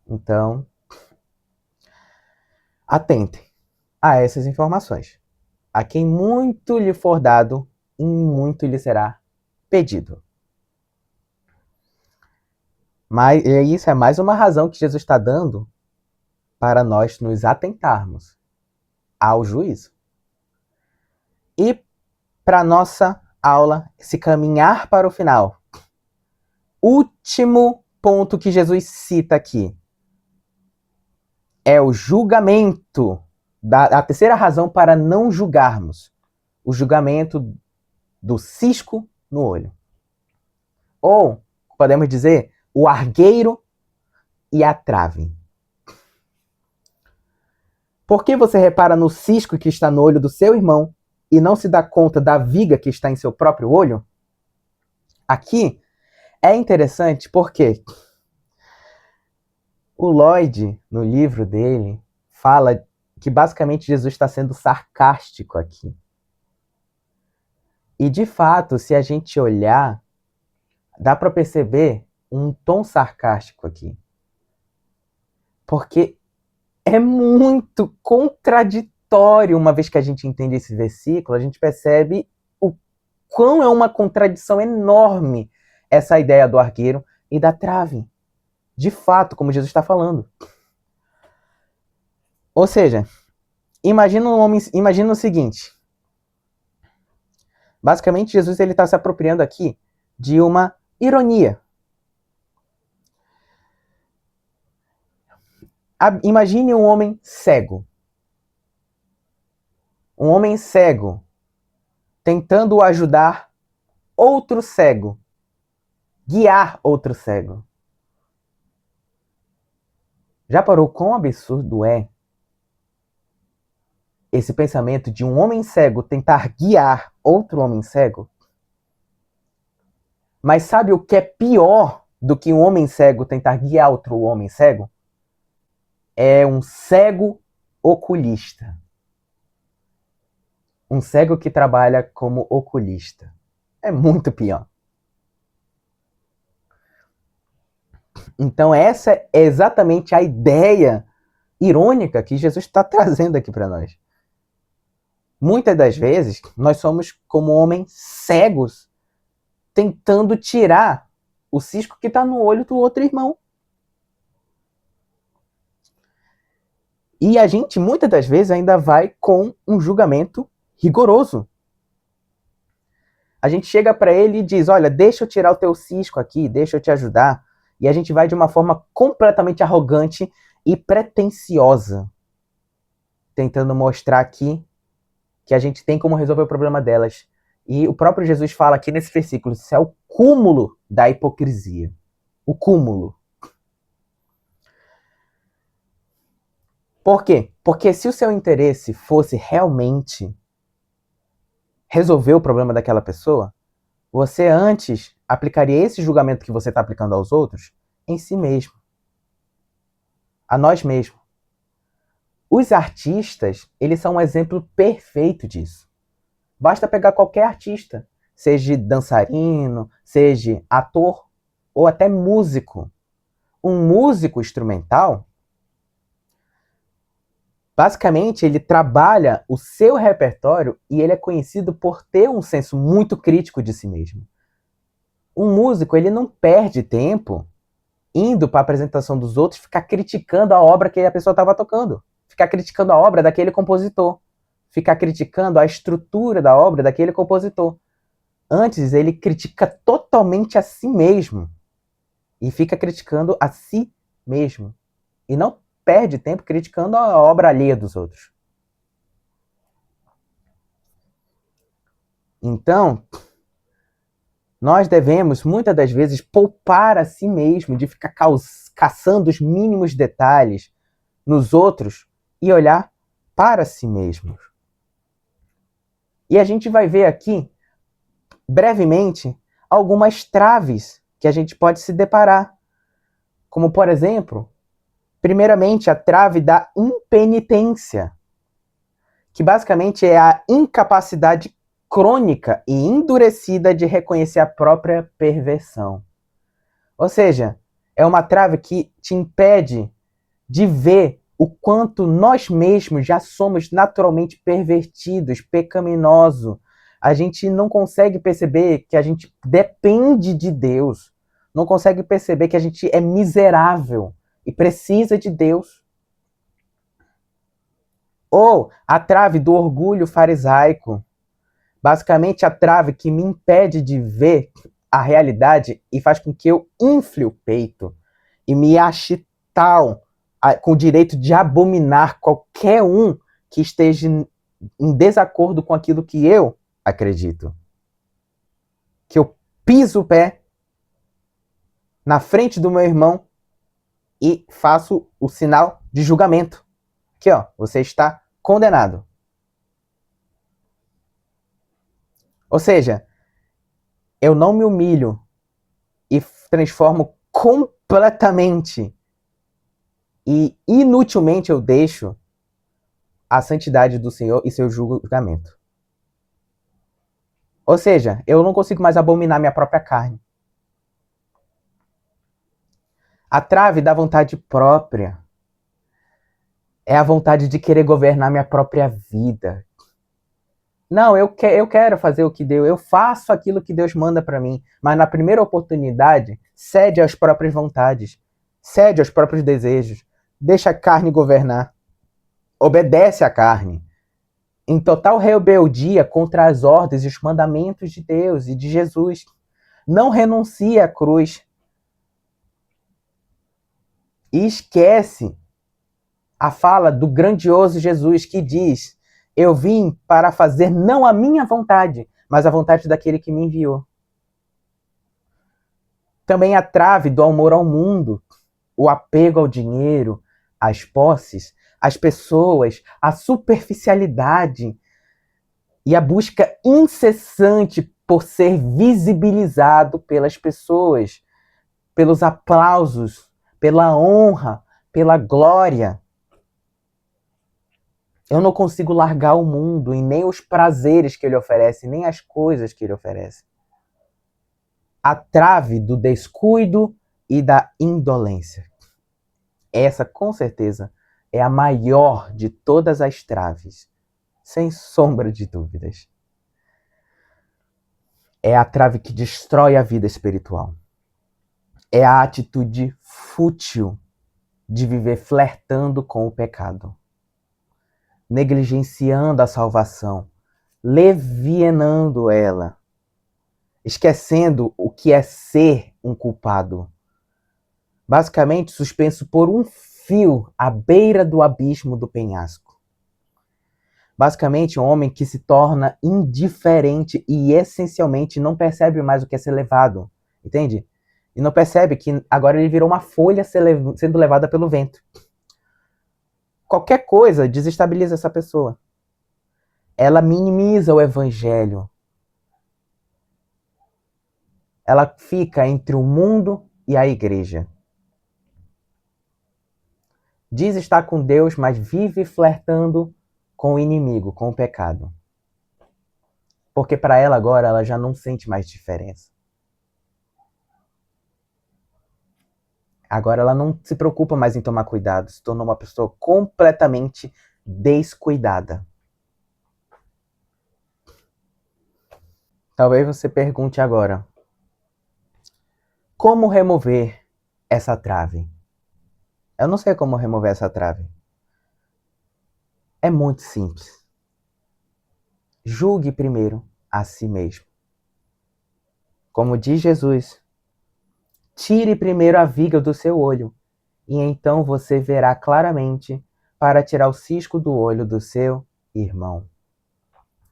Então, atentem a essas informações. A quem muito lhe for dado, em muito lhe será pedido. Mas isso é mais uma razão que Jesus está dando para nós nos atentarmos ao juízo. E para nossa aula se caminhar para o final. Último ponto que Jesus cita aqui é o julgamento. A terceira razão para não julgarmos. O julgamento do cisco no olho. Ou, podemos dizer, o argueiro e a trave. Por que você repara no cisco que está no olho do seu irmão e não se dá conta da viga que está em seu próprio olho? Aqui é interessante porque o Lloyd, no livro dele, fala que basicamente Jesus está sendo sarcástico aqui. E de fato, se a gente olhar, dá para perceber um tom sarcástico aqui. Porque é muito contraditório contraditório, uma vez que a gente entende esse versículo, a gente percebe o quão é uma contradição enorme essa ideia do arqueiro e da trave. De fato, como Jesus está falando. Ou seja, imagina o seguinte. Basicamente, Jesus está se apropriando aqui de uma ironia. Imagine um homem cego. Um homem cego tentando ajudar outro cego. Guiar outro cego. Já parou quão absurdo é esse pensamento de um homem cego tentar guiar outro homem cego? Mas sabe o que é pior do que um homem cego tentar guiar outro homem cego? É um cego oculista. Um cego que trabalha como oculista. É muito pior. Então essa é exatamente a ideia irônica que Jesus está trazendo aqui para nós. Muitas das vezes, nós somos como homens cegos tentando tirar o cisco que está no olho do outro irmão. E a gente, muitas das vezes, ainda vai com um julgamento rigoroso. A gente chega para ele e diz, olha, deixa eu tirar o teu cisco aqui, deixa eu te ajudar. E a gente vai de uma forma completamente arrogante e pretensiosa, tentando mostrar aqui que a gente tem como resolver o problema delas. E o próprio Jesus fala aqui nesse versículo, isso é o cúmulo da hipocrisia. O cúmulo. Por quê? Porque se o seu interesse fosse realmente resolver o problema daquela pessoa, você antes aplicaria esse julgamento que você está aplicando aos outros em si mesmo. A nós mesmos. Os artistas, eles são um exemplo perfeito disso. Basta pegar qualquer artista, seja dançarino, seja ator ou até músico. Um músico instrumental, basicamente, ele trabalha o seu repertório e ele é conhecido por ter um senso muito crítico de si mesmo. Um músico, ele não perde tempo indo para a apresentação dos outros, ficar criticando a obra que a pessoa estava tocando. Ficar criticando a obra daquele compositor. Ficar criticando a estrutura da obra daquele compositor. Antes, ele critica totalmente a si mesmo. E fica criticando a si mesmo. E não perde tempo criticando a obra alheia dos outros. Então, nós devemos, muitas das vezes, poupar a si mesmo de ficar caçando os mínimos detalhes nos outros e olhar para si mesmos. E a gente vai ver aqui, brevemente, algumas traves que a gente pode se deparar. Como, por exemplo, primeiramente, a trave da impenitência, que basicamente é a incapacidade crônica e endurecida de reconhecer a própria perversão. Ou seja, é uma trave que te impede de ver o quanto nós mesmos já somos naturalmente pervertidos, pecaminosos. A gente não consegue perceber que a gente depende de Deus. Não consegue perceber que a gente é miserável e precisa de Deus. Ou a trave do orgulho farisaico. Basicamente, a trave que me impede de ver a realidade e faz com que eu infle o peito e me ache tal, com o direito de abominar qualquer um que esteja em desacordo com aquilo que eu acredito. Que eu piso o pé na frente do meu irmão e faço o sinal de julgamento. Aqui, ó, você está condenado. Ou seja, eu não me humilho e transformo completamente e inutilmente eu deixo a santidade do Senhor e seu julgamento. Ou seja, eu não consigo mais abominar minha própria carne. A trave da vontade própria É a vontade de querer governar minha própria vida. Não, eu quero fazer o que Deus, eu faço aquilo que Deus manda para mim, mas na primeira oportunidade, cede às próprias vontades, cede aos próprios desejos, deixa a carne governar, obedece à carne, em total rebeldia contra as ordens e os mandamentos de Deus e de Jesus. Não renuncia à cruz. E esquece a fala do grandioso Jesus que diz: eu vim para fazer não a minha vontade, mas a vontade daquele que me enviou. Também a trave do amor ao mundo, o apego ao dinheiro, às posses, às pessoas, a superficialidade e a busca incessante por ser visibilizado pelas pessoas, pelos aplausos, pela honra, pela glória. Eu não consigo largar o mundo e nem os prazeres que ele oferece, nem as coisas que ele oferece. A trave do descuido e da indolência. Essa, com certeza, é a maior de todas as traves, sem sombra de dúvidas. É a trave que destrói a vida espiritual. É a atitude fútil de viver flertando com o pecado, negligenciando a salvação, levianando ela, esquecendo o que é ser um culpado. Basicamente, suspenso por um fio à beira do abismo do penhasco. Basicamente, um homem que se torna indiferente e essencialmente não percebe mais o que é ser levado, entende? E não percebe que agora ele virou uma folha sendo levada pelo vento. Qualquer coisa desestabiliza essa pessoa. Ela minimiza o evangelho. Ela fica entre o mundo e a igreja. Diz estar com Deus, mas vive flertando com o inimigo, com o pecado. Porque para ela agora, ela já não sente mais diferença. Agora ela não se preocupa mais em tomar cuidado, se tornou uma pessoa completamente descuidada. Talvez você pergunte agora: como remover essa trave? Eu não sei como remover essa trave. É muito simples. Julgue primeiro a si mesmo. Como diz Jesus, tire primeiro a viga do seu olho, e então você verá claramente para tirar o cisco do olho do seu irmão.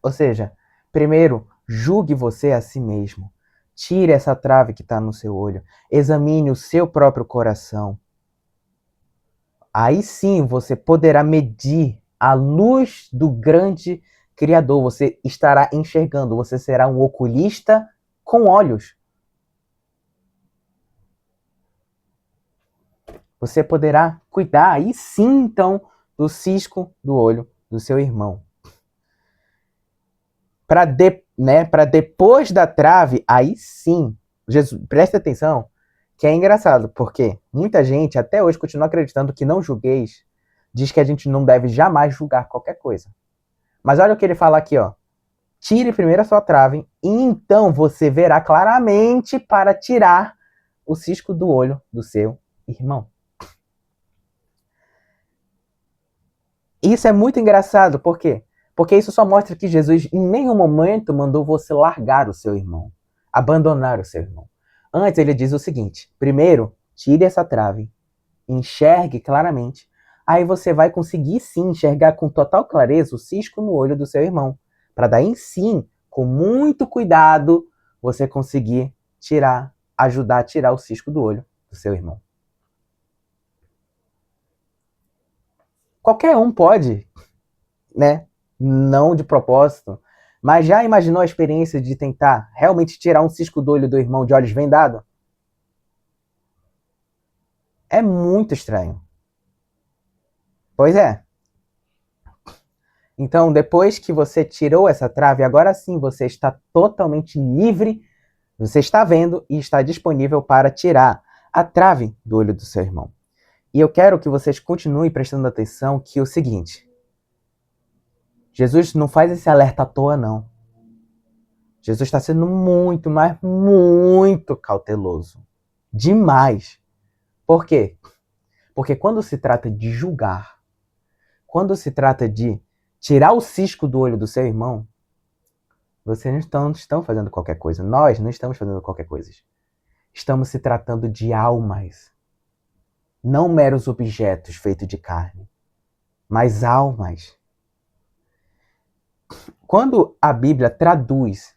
Ou seja, primeiro, julgue você a si mesmo. Tire essa trave que está no seu olho. Examine o seu próprio coração. Aí sim você poderá medir a luz do grande Criador. Você estará enxergando. Você será um oculista com olhos. Você poderá cuidar aí sim, então, do cisco do olho do seu irmão. Para depois da trave, aí sim, Jesus, preste atenção, que é engraçado, porque muita gente até hoje continua acreditando que não julgueis, diz que a gente não deve jamais julgar qualquer coisa. Mas olha o que ele fala aqui, ó. Tire primeiro a sua trave, e então você verá claramente para tirar o cisco do olho do seu irmão. Isso é muito engraçado, por quê? Porque isso só mostra que Jesus em nenhum momento mandou você largar o seu irmão, abandonar o seu irmão. Antes ele diz o seguinte: primeiro, tire essa trave, enxergue claramente, aí você vai conseguir sim enxergar com total clareza o cisco no olho do seu irmão, para daí sim, com muito cuidado, você conseguir ajudar a tirar o cisco do olho do seu irmão. Qualquer um pode, né? Não de propósito, mas já imaginou a experiência de tentar realmente tirar um cisco do olho do irmão de olhos vendados? É muito estranho. Pois é. Então, depois que você tirou essa trave, agora sim você está totalmente livre, você está vendo e está disponível para tirar a trave do olho do seu irmão. E eu quero que vocês continuem prestando atenção que é o seguinte: Jesus não faz esse alerta à toa, não. Jesus está sendo muito, mas muito cauteloso. Demais. Por quê? Porque quando se trata de julgar, quando se trata de tirar o cisco do olho do seu irmão, vocês não estão fazendo qualquer coisa. Nós não estamos fazendo qualquer coisa. Estamos se tratando de almas. Não meros objetos feitos de carne, mas almas. Quando a Bíblia traduz,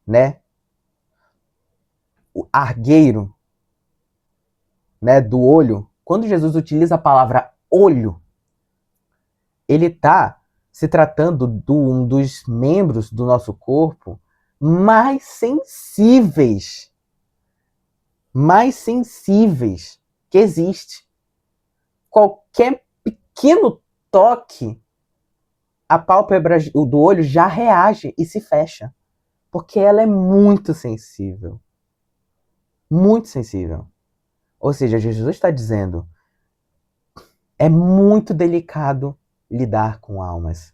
né, o argueiro, né, do olho, quando Jesus utiliza a palavra olho, ele está se tratando de um dos membros do nosso corpo mais sensíveis que existe. Qualquer pequeno toque, a pálpebra do olho já reage e se fecha, porque ela é muito sensível. Muito sensível. Ou seja, Jesus está dizendo, é muito delicado lidar com almas,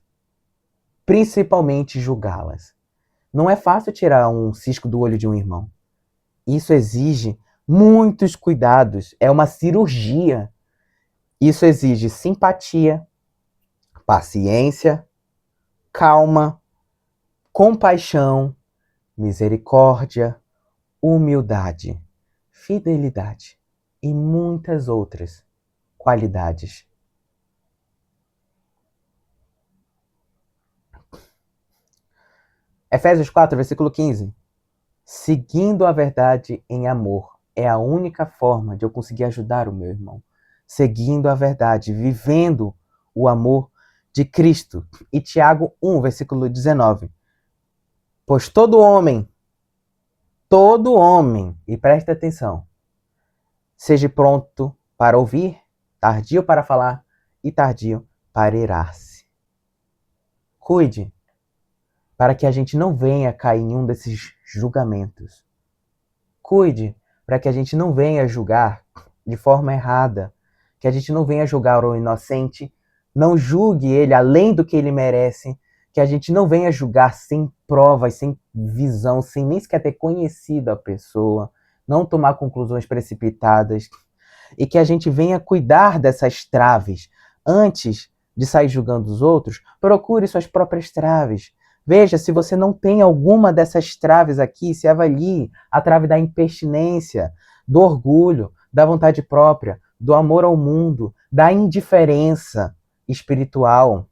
principalmente julgá-las. Não é fácil tirar um cisco do olho de um irmão. Isso exige muitos cuidados, é uma cirurgia. Isso exige simpatia, paciência, calma, compaixão, misericórdia, humildade, fidelidade e muitas outras qualidades. Efésios 4, versículo 15. Seguindo a verdade em amor é a única forma de eu conseguir ajudar o meu irmão. Seguindo a verdade, vivendo o amor de Cristo. E Tiago 1, versículo 19. Pois todo homem, e preste atenção, seja pronto para ouvir, tardio para falar e tardio para irar-se. Cuide para que a gente não venha cair em um desses julgamentos. Cuide para que a gente não venha julgar de forma errada, que a gente não venha julgar o inocente, não julgue ele além do que ele merece, que a gente não venha julgar sem provas, sem visão, sem nem sequer ter conhecido a pessoa, não tomar conclusões precipitadas, e que a gente venha cuidar dessas traves. Antes de sair julgando os outros, procure suas próprias traves. Veja se você não tem alguma dessas traves aqui, se avalie a trave da impertinência, do orgulho, da vontade própria, do amor ao mundo, da indiferença espiritual.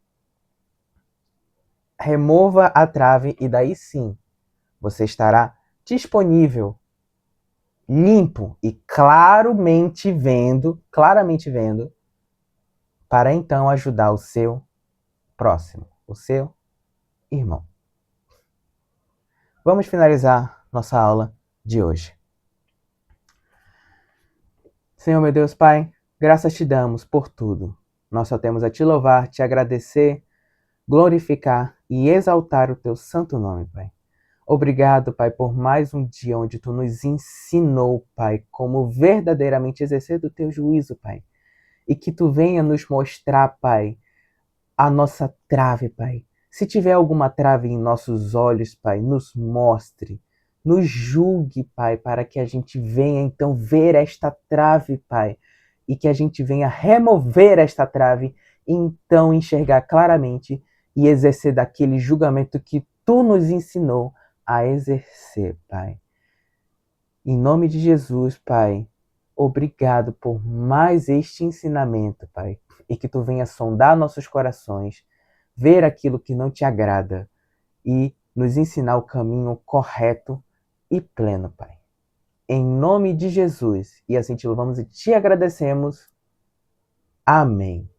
Remova a trave e daí sim você estará disponível, limpo e claramente vendo, para então ajudar o seu próximo, o seu irmão. Vamos finalizar nossa aula de hoje. Senhor meu Deus Pai, graças te damos por tudo. Nós só temos a te louvar, te agradecer, glorificar e exaltar o teu santo nome, Pai. Obrigado, Pai, por mais um dia onde tu nos ensinou, Pai, como verdadeiramente exercer do teu juízo, Pai. E que tu venha nos mostrar, Pai, a nossa trave, Pai. Se tiver alguma trave em nossos olhos, Pai, nos mostre. Nos julgue, Pai, para que a gente venha então ver esta trave, Pai, e que a gente venha remover esta trave e então enxergar claramente e exercer daquele julgamento que tu nos ensinou a exercer, Pai. Em nome de Jesus, Pai, obrigado por mais este ensinamento, Pai, e que tu venha sondar nossos corações, ver aquilo que não te agrada e nos ensinar o caminho correto e pleno, Pai. Em nome de Jesus, e assim te louvamos e te agradecemos. Amém.